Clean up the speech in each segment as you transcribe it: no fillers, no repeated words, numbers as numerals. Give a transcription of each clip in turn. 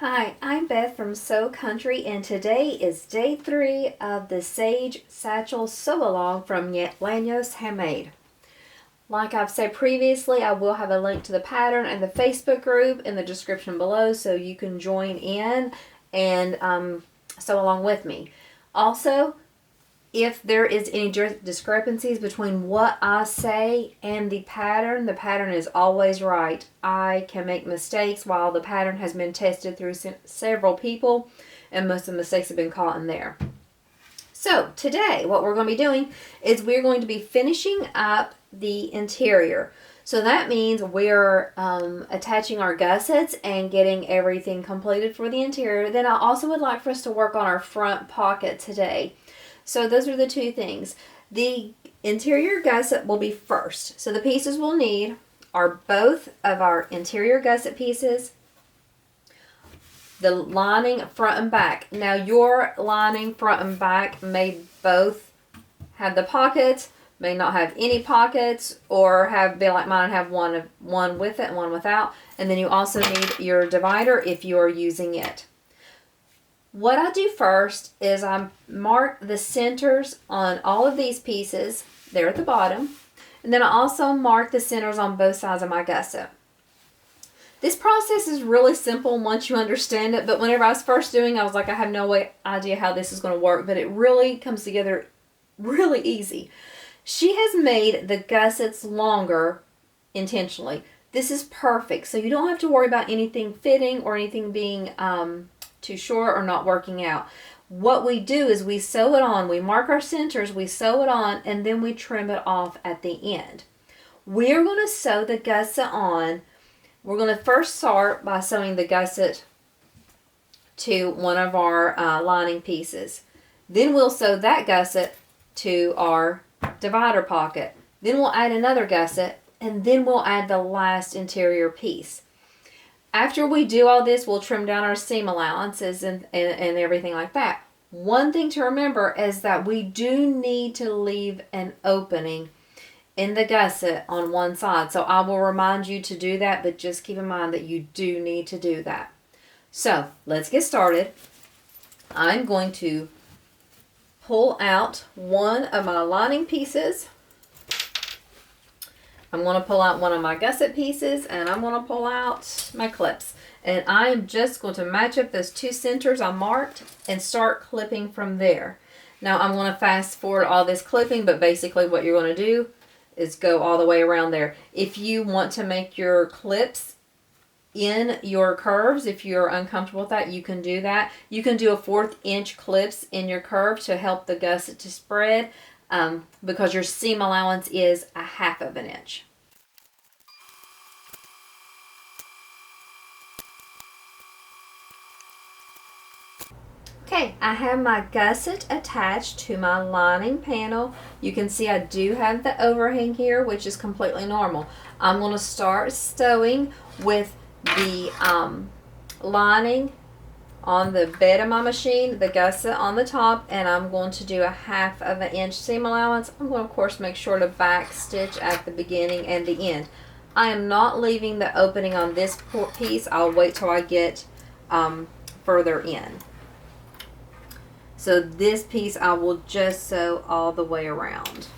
Hi, I'm Beth from Sew Country, and today is day 3 of the Sage Satchel Sew Along from Lanyos Handmade. Like I've said previously, I will have a link to the pattern and the Facebook group in the description below so you can join in and sew along with me. Also, if there is any discrepancies between what I say and the pattern is always right. I can make mistakes while the pattern has been tested through several people, and most of the mistakes have been caught in there. So today what we're going to be doing is we're going to be finishing up the interior. So that means we're attaching our gussets and getting everything completed for the interior. Then I also would like for us to work on our front pocket today. So those are the two things. The interior gusset will be first. So the pieces we'll need are both of our interior gusset pieces, the lining front and back. Now your lining front and back may both have the pockets, may not have any pockets, or be like mine, have one with it and one without. And then you also need your divider if you are using it. What I do first is I mark the centers on all of these pieces there at the bottom, and then I also mark the centers on both sides of my gusset. This process is really simple once you understand it, but whenever I was first doing it, I was like, I have no idea how this is going to work, but it really comes together really easy. She has made the gussets longer intentionally. This is perfect, so you don't have to worry about anything fitting or anything being too short or not working out. What we do is we sew it on. We mark our centers, we sew it on, and then we trim it off at the end. We're going to sew the gusset on. We're going to first start by sewing the gusset to one of our lining pieces. Then we'll sew that gusset to our divider pocket. Then we'll add another gusset, and then we'll add the last interior piece. After we do all this, we'll trim down our seam allowances and everything like that. One thing to remember is that we do need to leave an opening in the gusset on one side. So I will remind you to do that, but just keep in mind that you do need to do that. So let's get started. I'm going to pull out one of my lining pieces. I'm going to pull out one of my gusset pieces, and I'm going to pull out my clips. And I'm just going to match up those two centers I marked and start clipping from there. Now I'm going to fast forward all this clipping, but basically what you're going to do is go all the way around there. If you want to make your clips in your curves, if you're uncomfortable with that, you can do that. You can do a 1/4 inch clips in your curve to help the gusset to spread. Because your seam allowance is a 1/2 inch. Okay, I have my gusset attached to my lining panel. You can see I do have the overhang here, which is completely normal. I'm going to start sewing with the lining on the bed of my machine, the gusset on the top, and I'm going to do a 1/2 inch seam allowance. I'm going to, of course, make sure to back stitch at the beginning and the end. I am not leaving the opening on this piece. I'll wait till I get further in. So this piece I will just sew all the way around.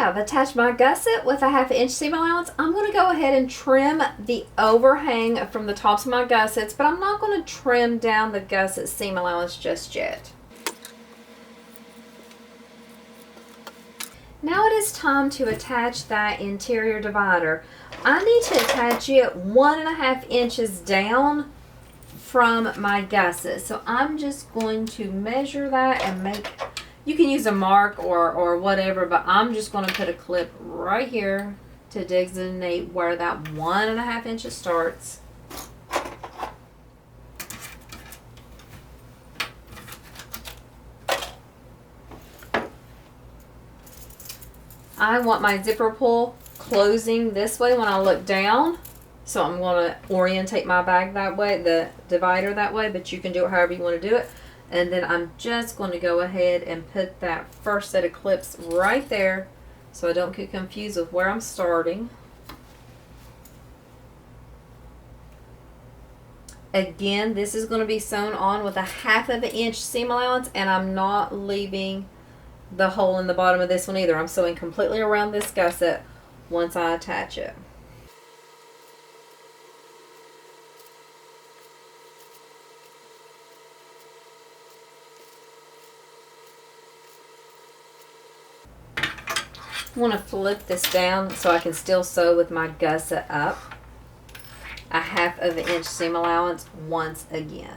I've attached my gusset with a 1/2 inch seam allowance. I'm going to go ahead and trim the overhang from the tops of my gussets, but I'm not going to trim down the gusset seam allowance just yet. Now it is time to attach that interior divider. I need to attach it 1.5 inches down from my gusset. So I'm just going to measure that and you can use a mark or whatever, but I'm just going to put a clip right here to designate where that 1.5 inches starts. I want my zipper pull closing this way when I look down. So I'm going to orientate my bag that way, the divider that way, but you can do it however you want to do it. And then I'm just going to go ahead and put that first set of clips right there so I don't get confused with where I'm starting. Again, this is going to be sewn on with a 1/2 inch seam allowance, and I'm not leaving the hole in the bottom of this one either. I'm sewing completely around this gusset once I attach it. I want to flip this down so I can still sew with my gusset up. A 1/2 inch seam allowance once again.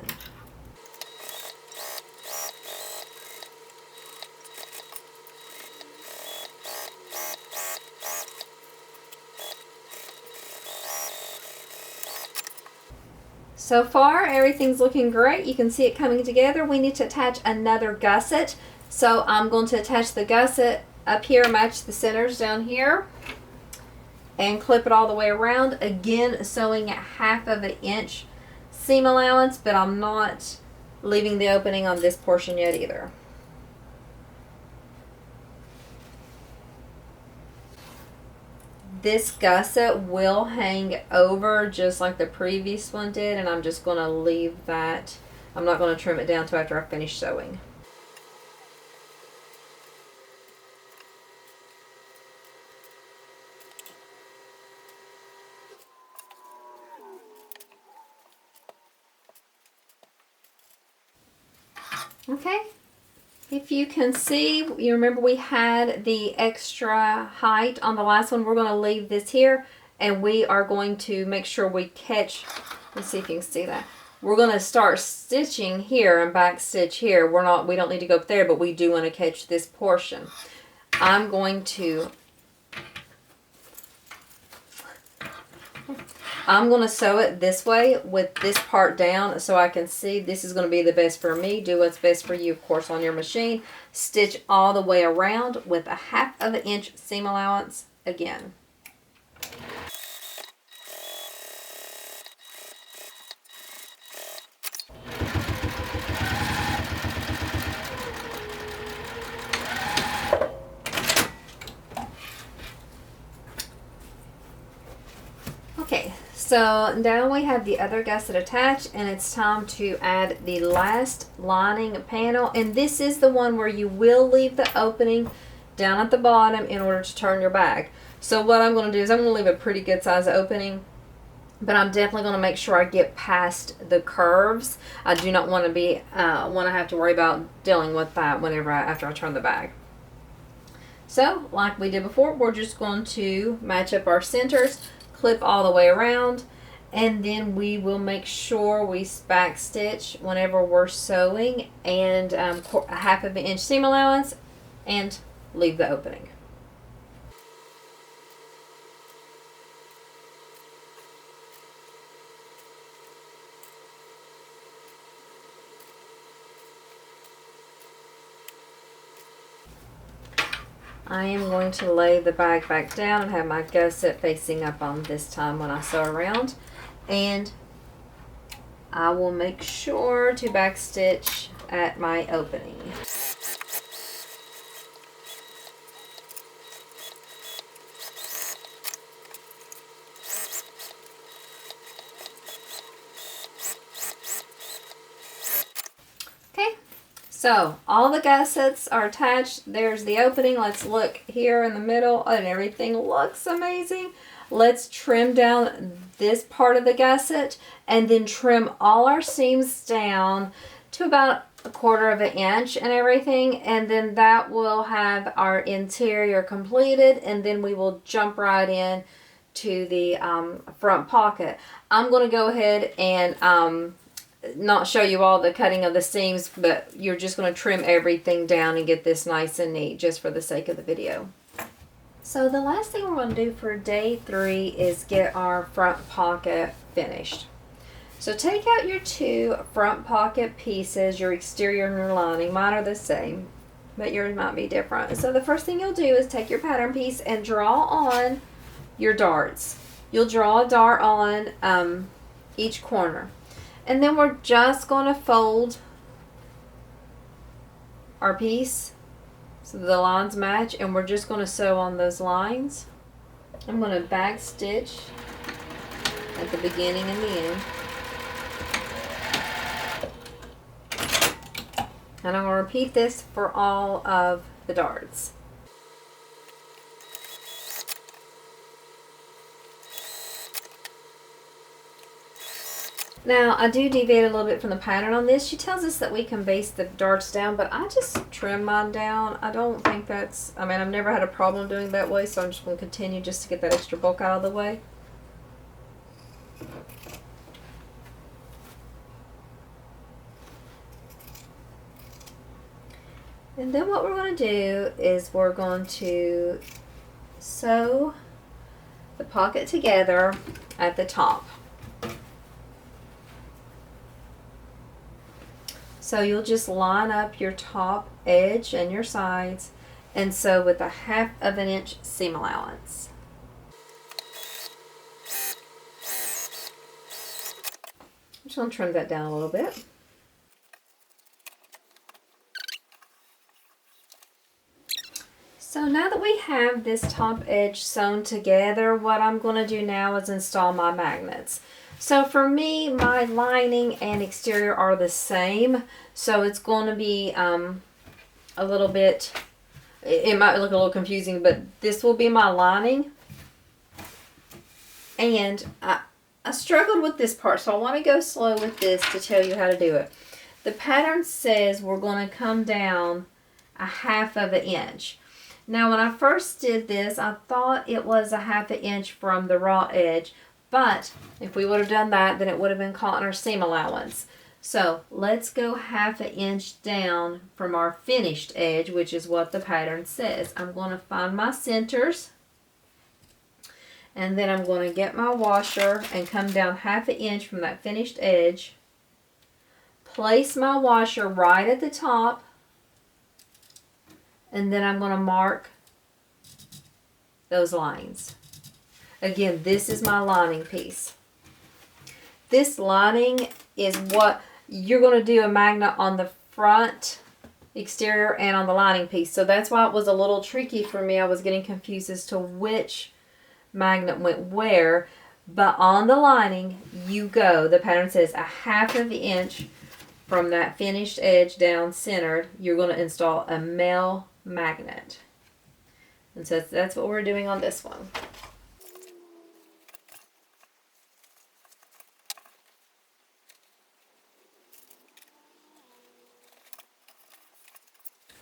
So far, everything's looking great. You can see it coming together. We need to attach another gusset. So I'm going to attach the gusset up here, match the centers down here, and clip it all the way around. Again, sewing at 1/2 inch seam allowance, but I'm not leaving the opening on this portion yet either. This gusset will hang over just like the previous one did, and I'm just going to leave that. I'm not going to trim it down until after I finish sewing. Okay, if you can see, you remember we had the extra height on the last one. We're going to leave this here, and we are going to make sure we catch, let's see if you can see that. We're going to start stitching here and back stitch here. We don't need to go up there, but we do want to catch this portion. I'm going to sew it this way with this part down so I can see. This is going to be the best for me. Do what's best for you, of course, on your machine. Stitch all the way around with a 1/2 inch seam allowance again. Okay, so now we have the other gusset attached, and it's time to add the last lining panel. And this is the one where you will leave the opening down at the bottom in order to turn your bag. So what I'm going to do is I'm going to leave a pretty good size opening, but I'm definitely going to make sure I get past the curves. I do not want to have to worry about dealing with that after I turn the bag. So like we did before, we're just going to match up our centers, clip all the way around, and then we will make sure we back stitch whenever we're sewing, and a 1/2 inch seam allowance, and leave the opening. I am going to lay the bag back down and have my gusset facing up on this time when I sew around, and I will make sure to back stitch at my opening. So all the gussets are attached. There's the opening. Let's look here in the middle, and everything looks amazing. Let's trim down this part of the gusset, and then trim all our seams down to about 1/4 inch and everything, and then that will have our interior completed, and then we will jump right in to the front pocket. I'm going to go ahead and not show you all the cutting of the seams, but you're just going to trim everything down and get this nice and neat just for the sake of the video. So the last thing we're going to do for day 3 is get our front pocket finished. So take out your 2 front pocket pieces, your exterior and your lining. Mine are the same, but yours might be different. So the first thing you'll do is take your pattern piece and draw on your darts. You'll draw a dart on each corner. And then we're just going to fold our piece so the lines match, and we're just going to sew on those lines. I'm going to back stitch at the beginning and the end. And I'm going to repeat this for all of the darts. Now, I do deviate a little bit from the pattern on this. She tells us that we can baste the darts down, but I just trim mine down. I don't think that's, I mean, I've never had a problem doing that way, so I'm just going to continue just to get that extra bulk out of the way. And then what we're going to do is we're going to sew the pocket together at the top. So you'll just line up your top edge and your sides and sew with a 1/2 inch seam allowance. I'm just going to trim that down a little bit. So now that we have this top edge sewn together, what I'm going to do now is install my magnets. So for me, my lining and exterior are the same, so it's going to be a little bit, it might look a little confusing, but this will be my lining. And I struggled with this part, so I want to go slow with this to tell you how to do it. The pattern says we're going to come down a 1/2 inch. Now when I first did this, I thought it was a 1/2 inch from the raw edge, but if we would have done that, then it would have been caught in our seam allowance. So let's go 1/2 inch down from our finished edge, which is what the pattern says. I'm going to find my centers, and then I'm going to get my washer and come down 1/2 inch from that finished edge. Place my washer right at the top, and then I'm going to mark those lines. Again, this is my lining piece. This lining is what you're going to do a magnet on the front exterior and on the lining piece. So that's why it was a little tricky for me. I was getting confused as to which magnet went where. But on the lining, you go. The pattern says a 1/2 inch from that finished edge down centered. You're going to install a male magnet. And so that's what we're doing on this one.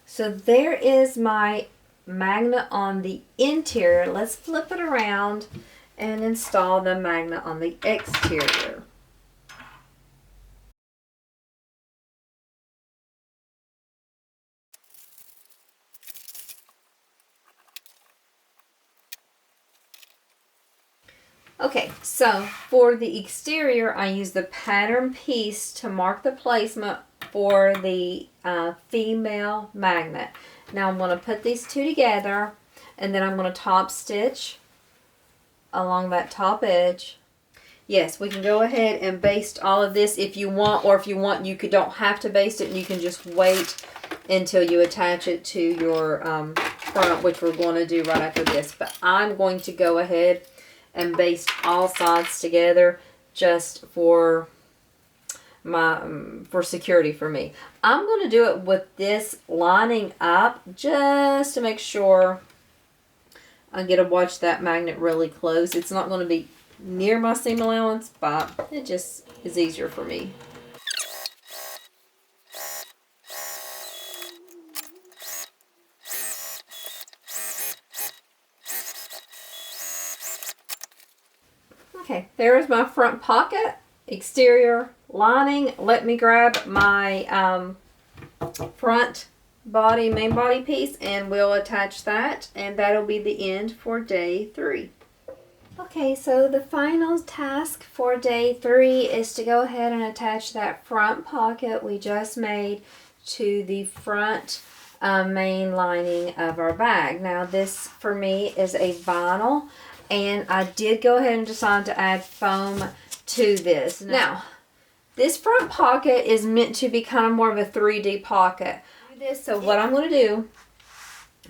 So there is my magnet on the interior. Let's flip it around and install the magnet on the exterior. Okay, so for the exterior, I use the pattern piece to mark the placement for the female magnet. Now I'm going to put these two together, and then I'm going to top stitch along that top edge. Yes, we can go ahead and baste all of this if you want, or if you want, you don't have to baste it, and you can just wait until you attach it to your front, which we're going to do right after this. But I'm going to go ahead and baste all sides together just for my for security for me. I'm going to do it with this lining up just to make sure I get to watch that magnet really close. It's not going to be near my seam allowance, but it just is easier for me. Okay, there's my front pocket, exterior, lining. Let me grab my front body, main body piece, and we'll attach that, and that'll be the end for day 3. Okay, so the final task for day 3 is to go ahead and attach that front pocket we just made to the front main lining of our bag. Now this for me is a vinyl. and I did go ahead and decide to add foam to this. Now, this front pocket is meant to be kind of more of a 3D pocket. So what I'm going to do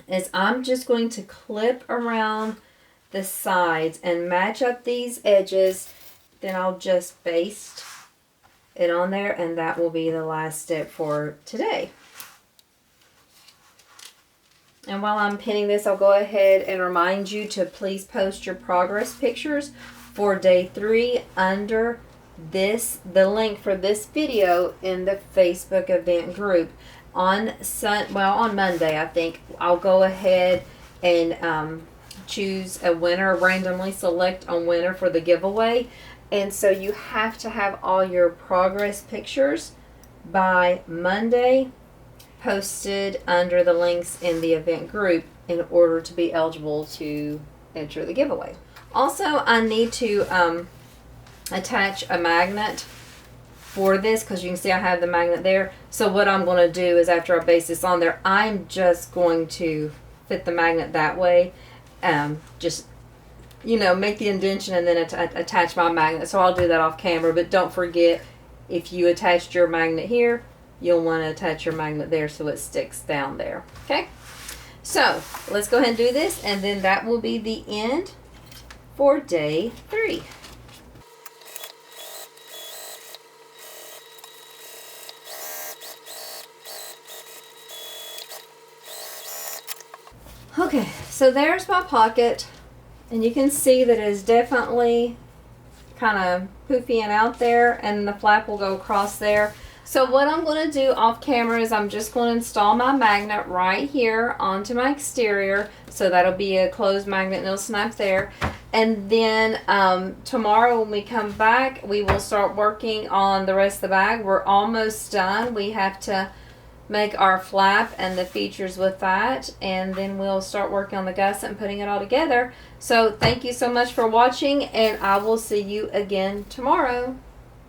is I'm just going to clip around the sides and match up these edges. Then I'll just baste it on there, and that will be the last step for today. And while I'm pinning this, I'll go ahead and remind you to please post your progress pictures for day 3 under the link for this video in the Facebook event group. On Monday, I think, I'll go ahead and choose a winner, randomly select a winner for the giveaway. And so you have to have all your progress pictures by Monday posted under the links in the event group in order to be eligible to enter the giveaway. Also, I need to attach a magnet for this, because you can see I have the magnet there. So what I'm going to do is, after I base this on there, I'm just going to fit the magnet that way. Just, make the indentation and then attach my magnet. So I'll do that off camera, but don't forget, if you attached your magnet here, you'll want to attach your magnet there so it sticks down there. Okay, so let's go ahead and do this, and then that will be the end for day 3. Okay, so there's my pocket, and you can see that it is definitely kind of poofy and out there, and the flap will go across there. So what I'm going to do off camera is I'm just going to install my magnet right here onto my exterior. So that'll be a closed magnet and it'll snap there. And then tomorrow when we come back, we will start working on the rest of the bag. We're almost done. We have to make our flap and the features with that, and then we'll start working on the gusset and putting it all together. So thank you so much for watching, and I will see you again tomorrow.